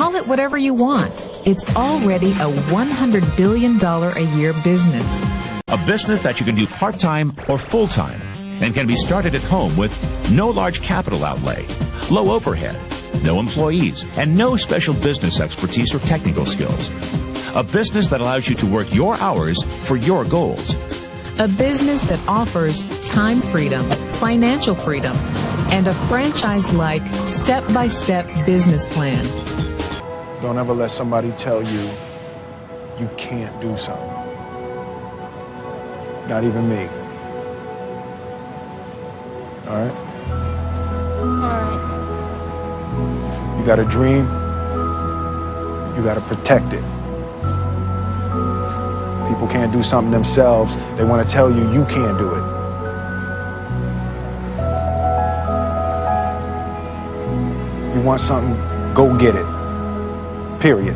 Call it whatever you want. It's already a $100 billion a year business. A business that you can do part-time or full-time and can be started at home with no large capital outlay, low overhead, no employees, and no special business expertise or technical skills. A business that allows you to work your hours for your goals. A business that offers time freedom, financial freedom, and a franchise-like, step-by-step business plan. Don't ever let somebody tell you you can't do something. Not even me. All right? All right. You got a dream, you got to protect it. People can't do something themselves. They want to tell you you can't do it. You want something, go get it. Period.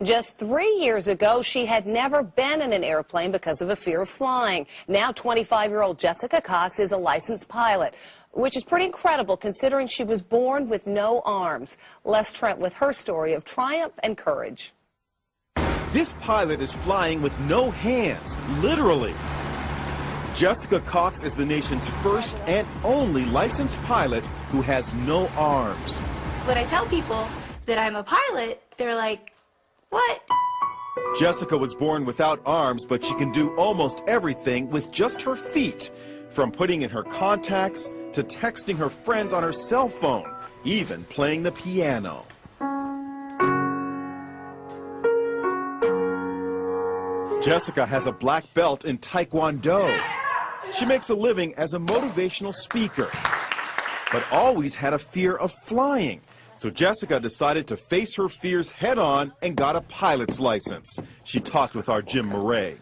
Just 3 years ago, she had never been in an airplane because of a fear of flying. Now 25-year-old Jessica Cox is a licensed pilot, which is pretty incredible considering she was born with no arms. Les Trent with her story of triumph and courage. This pilot is flying with no hands, literally. Jessica Cox is the nation's first and only licensed pilot who has no arms. When I tell people that I'm a pilot, they're like, what? Jessica was born without arms, but she can do almost everything with just her feet, from putting in her contacts to texting her friends on her cell phone, even playing the piano. Jessica has a black belt in Taekwondo. She makes a living as a motivational speaker, but always had a fear of flying. So Jessica decided to face her fears head-on and got a pilot's license. She talked with our Jim Murray.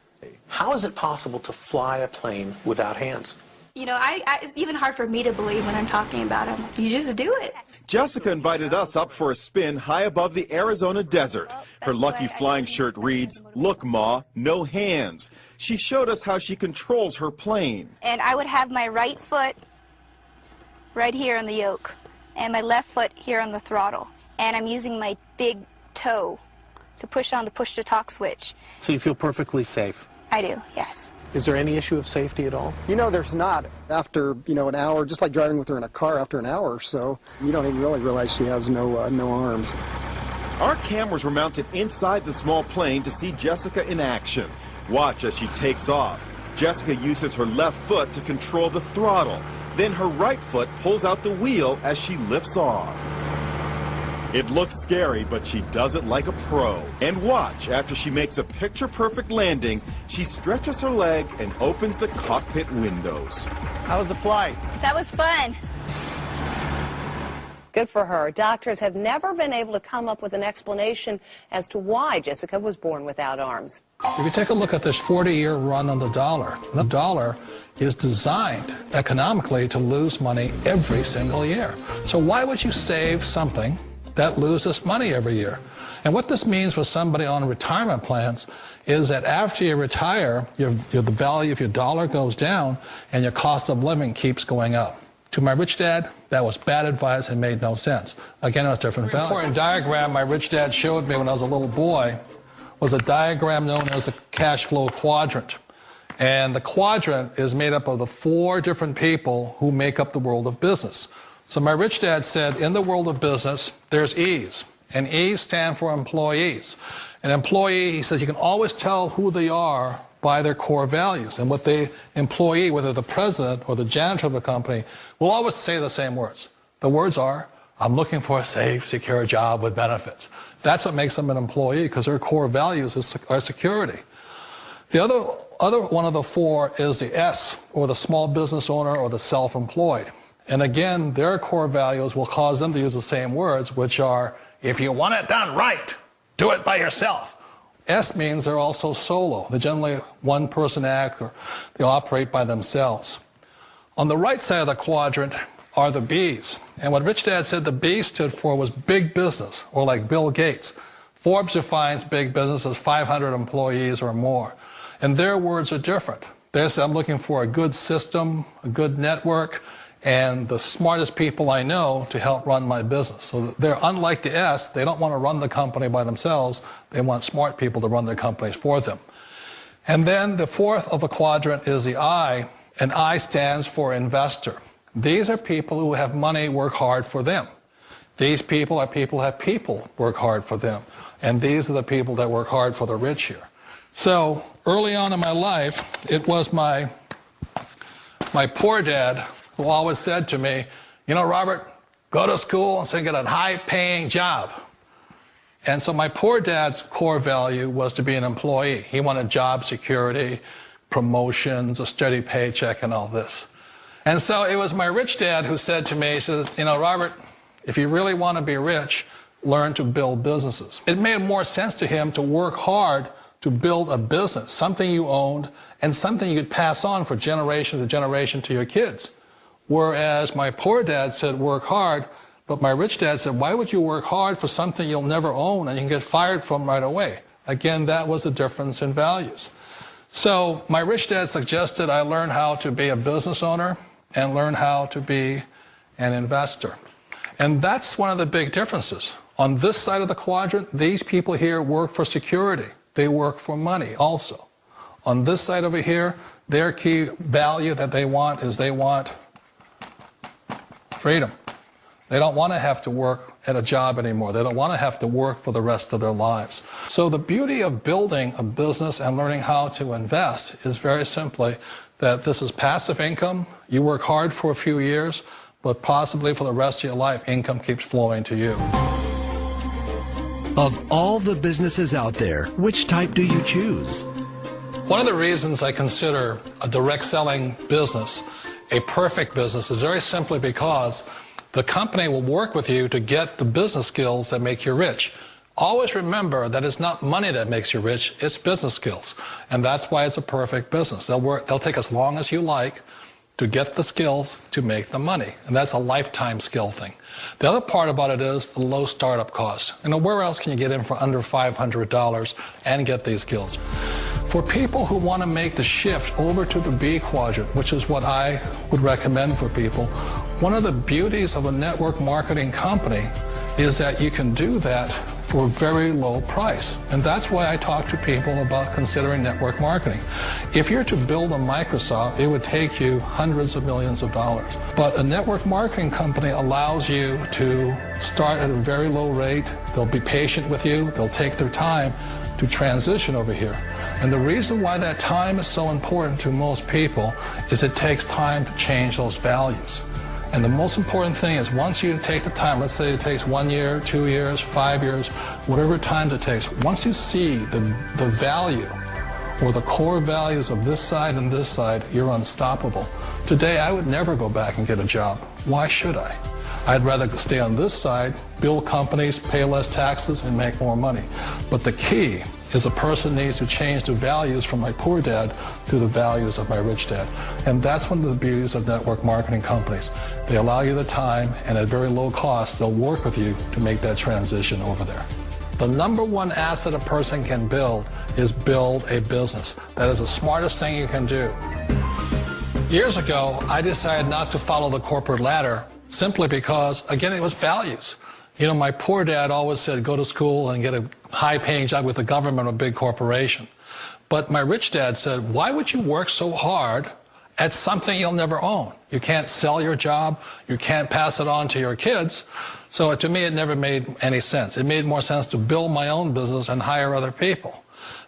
How is it possible to fly a plane without hands? You know, it's even hard for me to believe when I'm talking about them. You just do it. Jessica invited us up for a spin high above the Arizona desert. Her lucky flying shirt reads, "Look, Ma, no hands." She showed us how she controls her plane. And I would have my right foot right here on the yoke, and my left foot here on the throttle. And I'm using my big toe to push on the push-to-talk switch. So you feel perfectly safe? I do, yes. Is there any issue of safety at all? You know, there's not. After, an hour, just like driving with her in a car, after an hour or so, you don't even really realize she has no arms. Our cameras were mounted inside the small plane to see Jessica in action. Watch as she takes off. Jessica uses her left foot to control the throttle. Then her right foot pulls out the wheel as she lifts off. It looks scary, but she does it like a pro. And watch, after she makes a picture-perfect landing, she stretches her leg and opens the cockpit windows. How was the flight? That was fun. Good for her. Doctors have never been able to come up with an explanation as to why Jessica was born without arms. If you take a look at this 40-year run on the dollar is designed economically to lose money every single year. So why would you save something that loses money every year? And what this means for somebody on retirement plans is that after you retire, the value of your dollar goes down and your cost of living keeps going up. To my rich dad, that was bad advice and made no sense. Again, it was different value. The important diagram my rich dad showed me when I was a little boy was a diagram known as a cash flow quadrant. And the quadrant is made up of the 4 different people who make up the world of business. So my rich dad said, in the world of business, there's E's, and E's stand for employees. An employee, he says, you can always tell who they are by their core values. And what the employee, whether the president or the janitor of the company, will always say the same words. The words are, I'm looking for a safe, secure job with benefits. That's what makes them an employee, because their core values are security. The other one of the 4 is the S, or the small business owner or the self-employed. And again, their core values will cause them to use the same words, which are, if you want it done right, do it by yourself. S means they're also solo. They're generally one-person act, or they operate by themselves. On the right side of the quadrant are the B's. And what Rich Dad said the B stood for was big business, or like Bill Gates. Forbes defines big business as 500 employees or more. And their words are different. They say, I'm looking for a good system, a good network, and the smartest people I know to help run my business. So they're unlike the S. They don't want to run the company by themselves. They want smart people to run their companies for them. And then the fourth of the quadrant is the I, and I stands for investor. These are people who have money work hard for them. These people are people who have people work hard for them. And these are the people that work hard for the rich here. So early on in my life, it was my poor dad who always said to me, you know, Robert, go to school and so you get a high-paying job. And so my poor dad's core value was to be an employee. He wanted job security, promotions, a steady paycheck, and all this. And so it was my rich dad who said to me, he says, you know, Robert, if you really want to be rich, learn to build businesses. It made more sense to him to work hard to build a business, something you owned and something you could pass on for generation to generation to your kids. Whereas my poor dad said work hard, but my rich dad said, why would you work hard for something you'll never own and you can get fired from right away? Again, that was the difference in values. So my rich dad suggested I learn how to be a business owner and learn how to be an investor. And that's one of the big differences. On this side of the quadrant, these people here work for security. They work for money also. On this side over here, their key value that they want is they want freedom. They don't want to have to work at a job anymore. They don't want to have to work for the rest of their lives. So the beauty of building a business and learning how to invest is very simply that this is passive income. You work hard for a few years, but possibly for the rest of your life, income keeps flowing to you. Of all the businesses out there, which type do you choose? One of the reasons I consider a direct selling business a perfect business is very simply because the company will work with you to get the business skills that make you rich. Always remember that it's not money that makes you rich, it's business skills. And that's why it's a perfect business. They'll take as long as you like to get the skills to make the money. And that's a lifetime skill thing. The other part about it is the low startup cost. You know, where else can you get in for under $500 and get these skills? For people who want to make the shift over to the B quadrant, which is what I would recommend for people, one of the beauties of a network marketing company is that you can do that for a very low price. And that's why I talk to people about considering network marketing. If you're to build a Microsoft, it would take you hundreds of millions of dollars. But a network marketing company allows you to start at a very low rate. They'll be patient with you. They'll take their time to transition over here. And the reason why that time is so important to most people is it takes time to change those values. And the most important thing is once you take the time, let's say it takes 1 year, 2 years, 5 years, whatever time it takes, once you see the value or the core values of this side and this side, you're unstoppable. Today, I would never go back and get a job. Why should I? I'd rather stay on this side, build companies, pay less taxes, and make more money. But the key is a person needs to change the values from my poor dad to the values of my rich dad. And that's one of the beauties of network marketing companies. They allow you the time, and at very low cost, they'll work with you to make that transition over there. The number one asset a person can build is build a business. That is the smartest thing you can do. Years ago, I decided not to follow the corporate ladder simply because, again, it was values. You know, my poor dad always said, go to school and get a high-paying job with the government or a big corporation. But my rich dad said, why would you work so hard at something you'll never own? You can't sell your job. You can't pass it on to your kids. So to me, it never made any sense. It made more sense to build my own business and hire other people.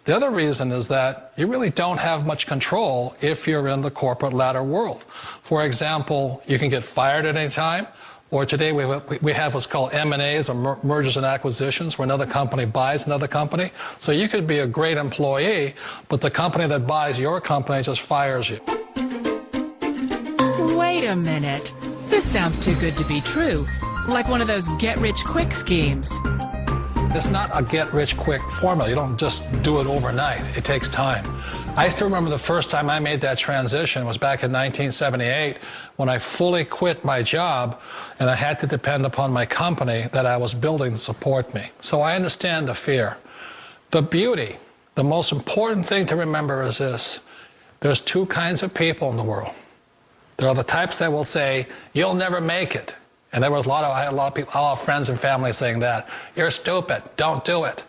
The other reason is that you really don't have much control if you're in the corporate ladder world. For example, you can get fired at any time. Or today we have what's called M&As, or mergers and acquisitions, where another company buys another company. So you could be a great employee, but the company that buys your company just fires you. Wait a minute. This sounds too good to be true. Like one of those get-rich-quick schemes. It's not a get-rich-quick formula. You don't just do it overnight. It takes time. I still remember the first time I made that transition was back in 1978 when I fully quit my job and I had to depend upon my company that I was building to support me. So I understand the fear. The beauty, the most important thing to remember is this. There's two kinds of people in the world. There are the types that will say, you'll never make it. And I had a lot of people, a lot of friends and family saying that. You're stupid, don't do it.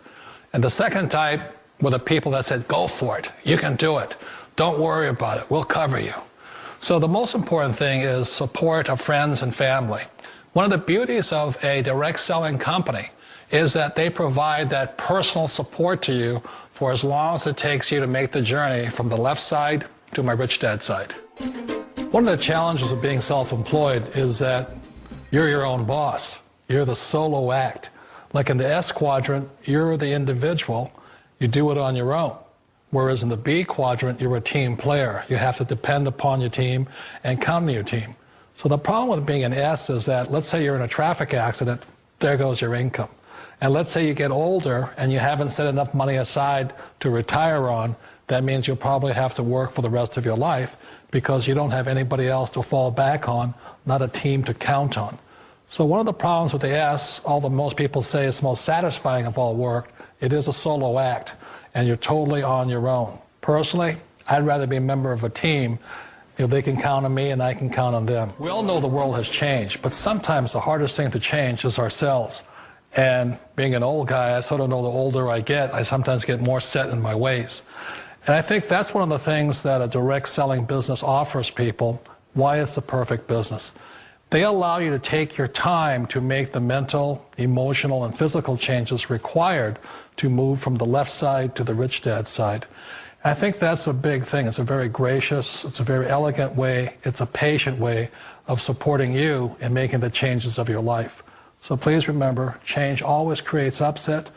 And the second type were the people that said, go for it, you can do it. Don't worry about it, we'll cover you. So the most important thing is support of friends and family. One of the beauties of a direct selling company is that they provide that personal support to you for as long as it takes you to make the journey from the left side to my rich dad side. One of the challenges of being self-employed is that you're your own boss. You're the solo act. Like in the S quadrant, you're the individual. You do it on your own. Whereas in the B quadrant, you're a team player. You have to depend upon your team and count on your team. So the problem with being an S is that, let's say you're in a traffic accident, there goes your income. And let's say you get older and you haven't set enough money aside to retire on, that means you'll probably have to work for the rest of your life because you don't have anybody else to fall back on, not a team to count on. So one of the problems with the S, although most people say it's most satisfying of all work, it is a solo act, and you're totally on your own. Personally, I'd rather be a member of a team if they can count on me and I can count on them. We all know the world has changed, but sometimes the hardest thing to change is ourselves. And being an old guy, I sort of know the older I get, I sometimes get more set in my ways. And I think that's one of the things that a direct selling business offers people, why it's the perfect business. They allow you to take your time to make the mental, emotional, and physical changes required to move from the left side to the rich dad side. I think that's a big thing. It's a very gracious, it's a very elegant way, it's a patient way of supporting you in making the changes of your life. So please remember, change always creates upset,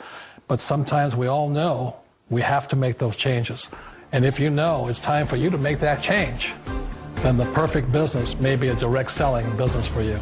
but sometimes we all know we have to make those changes. And if you know it's time for you to make that change, then the perfect business may be a direct selling business for you.